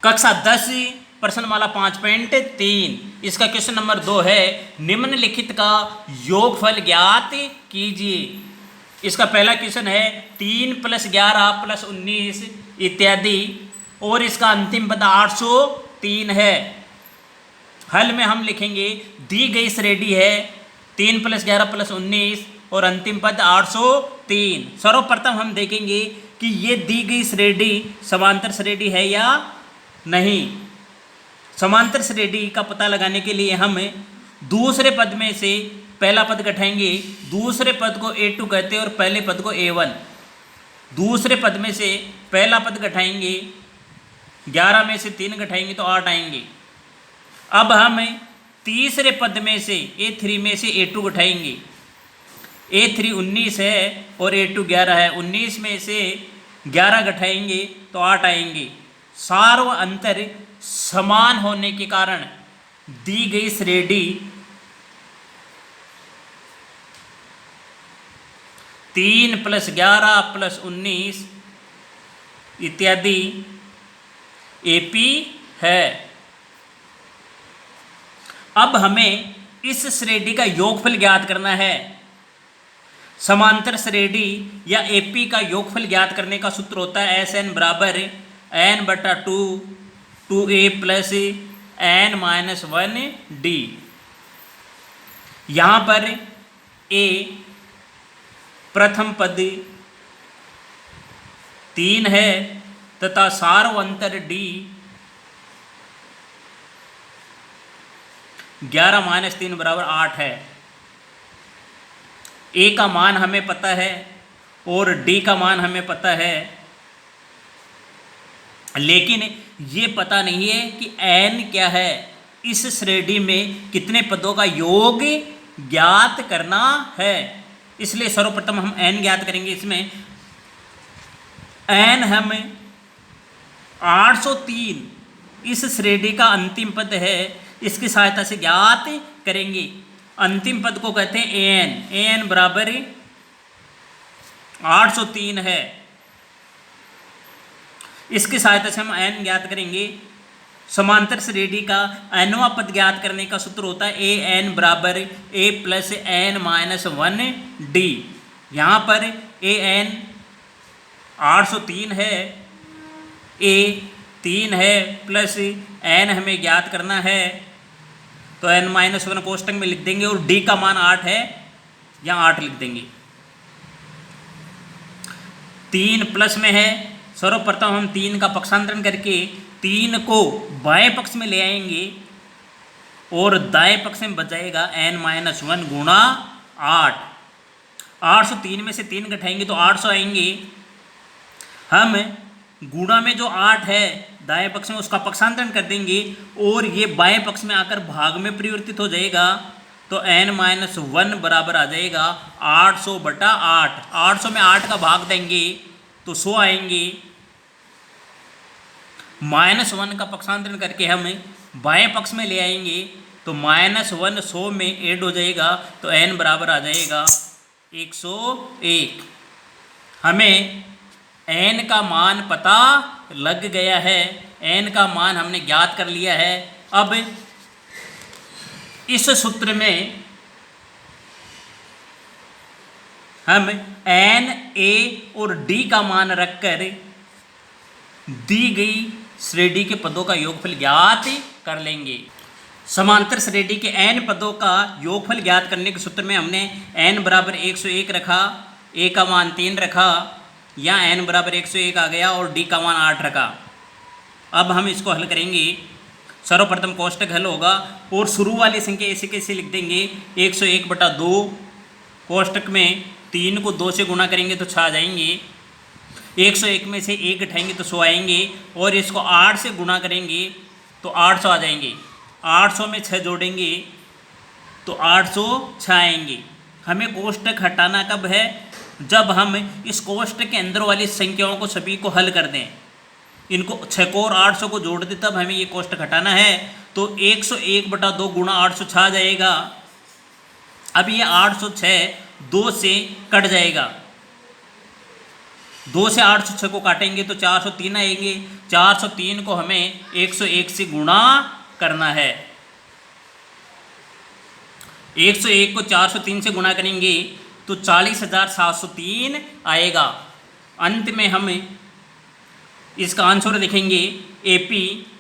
कक्षा 10 प्रश्नमाला 5.3 इसका question number 2 है। निम्नलिखित का योगफल ज्ञात कीजिए। इसका पहला क्वेश्चन है 3 + 11 + 19 इत्यादि और इसका अंतिम पद 803 है। हल में हम लिखेंगे दी गई श्रेणी है 3 + 11 + 19 और अंतिम पद 803। सर्वप्रथम हम देखेंगे कि ये दी गई श्रेणी समांतर श्रेणी है या नहीं। समांतर श्रेणी का पता लगाने के लिए हम दूसरे पद में से पहला पद घटाएंगे। दूसरे पद को A2 कहते हैं और पहले पद को A1। दूसरे पद में से पहला पद घटाएंगे, 11 में से 3 घटाएंगे तो 8 आएंगे। अब हम तीसरे पद में से A3 में से A2 घटाएंगे। A3 19 है और A2 11 है। 19 में से 11 घटाएंगे तो 8 आएंगे। सार्व अंतर समान होने के कारण दी गई श्रेणी 3 + 11 + 19 इत्यादि AP है। अब हमें इस श्रेणी का योगफल ज्ञात करना है। समांतर श्रेणी या AP का योगफल ज्ञात करने का सूत्र होता है SN = n/2 2a + n-1d। यहाँ पर A प्रथम पद 3 है तथा सार्व अंतर D 11 - 3 = 8 है। A का मान हमें पता है और D का मान हमें पता है, लेकिन ये पता नहीं है कि n क्या है। इस श्रेणी में कितने पदों का योग ज्ञात करना है, इसलिए सर्वप्रथम हम n ज्ञात करेंगे। इसमें n हम 803 इस श्रेणी का अंतिम पद है, इसकी सहायता से ज्ञात करेंगे। अंतिम पद को कहते हैं an = 803 है। इसकी सहायता से हम n ज्ञात करेंगे। समांतर श्रेणी का nवां पद ज्ञात करने का सूत्र होता है an = a + n-1d। यहाँ पर an 803 है, a 3 है प्लस n हमें ज्ञात करना है तो n-1 कोष्टक में लिख देंगे और d का मान 8 है, यहाँ 8 लिख देंगे। 3 प्लस में है, सर्वप्रथम हम 3 का पक्षांतरण करके 3 को बाएं पक्ष में ले आएंगे और दाएं पक्ष में बचाएगा n-1 गुणा 8। 803 में से 3 घटाएंगे तो 800 आएंगे। हम गुणा में जो 8 है दाएं पक्ष में उसका पक्षांतरण कर देंगे और ये बाएं पक्ष में आकर भाग में परिवर्तित हो जाएगा तो n-1 बराबर आ जाएगा 800/8। 800 में 8 का भाग देंगे तो 100 आएंगे। -1 का पक्षांतरण करके हम बाएं पक्ष में ले आएंगे तो -1 100 में ऐड हो जाएगा तो n बराबर आ जाएगा 101। हमें n का मान पता लग गया है, n का मान हमने ज्ञात कर लिया है। अब इस सूत्र में हम n, a और d का मान रखकर दी गई श्रेणी के पदों का योगफल ज्ञात कर लेंगे। समांतर श्रेणी के n पदों का योगफल ज्ञात करने के सूत्र में हमने n = 101 रखा, a का मान 3 रखा, यहाँ n = 101 आ गया और d का मान 8 रखा। अब हम इसको हल करेंगे। सर्वप्रथम कोष्टक हल होगा और शुरू वाली संख्या ऐसे कैसे लिख देंगे 101/2। कोष्टक में 3 को 2 से गुणा करेंगे तो 6 आ जाएंगे। 101 में से 1 घटाएंगे तो 100 आएंगे और इसको 8 से गुणा करेंगे तो 800 आ जाएंगे। 800 में 6 जोड़ेंगे तो 806 आएंगे। हमें कोष्टक हटाना कब है? जब हम इस कोष्टक के अंदर वाली संख्याओं को सभी को हल कर दें, इनको 6 को और 800 को जोड़ दें, तब हमें ये कोष्टक हटाना है। तो 101/2 गुणा 806 आ जाएगा। अब ये 806 2 से कट जाएगा, 2 से 806 को काटेंगे तो 403 आएंगे। 403 को हमें 101 से गुणा करना है। 101 को 403 से गुणा करेंगे तो 40,703 आएगा। अंत में हम इसका आंसर देखेंगे AP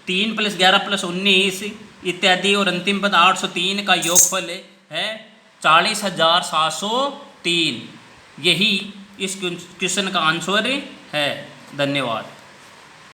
3 + 11 + 19 इत्यादि और अंतिम पद 803 का योगफल है 40,703। यही इस क्वेश्चन का आंसर है। धन्यवाद।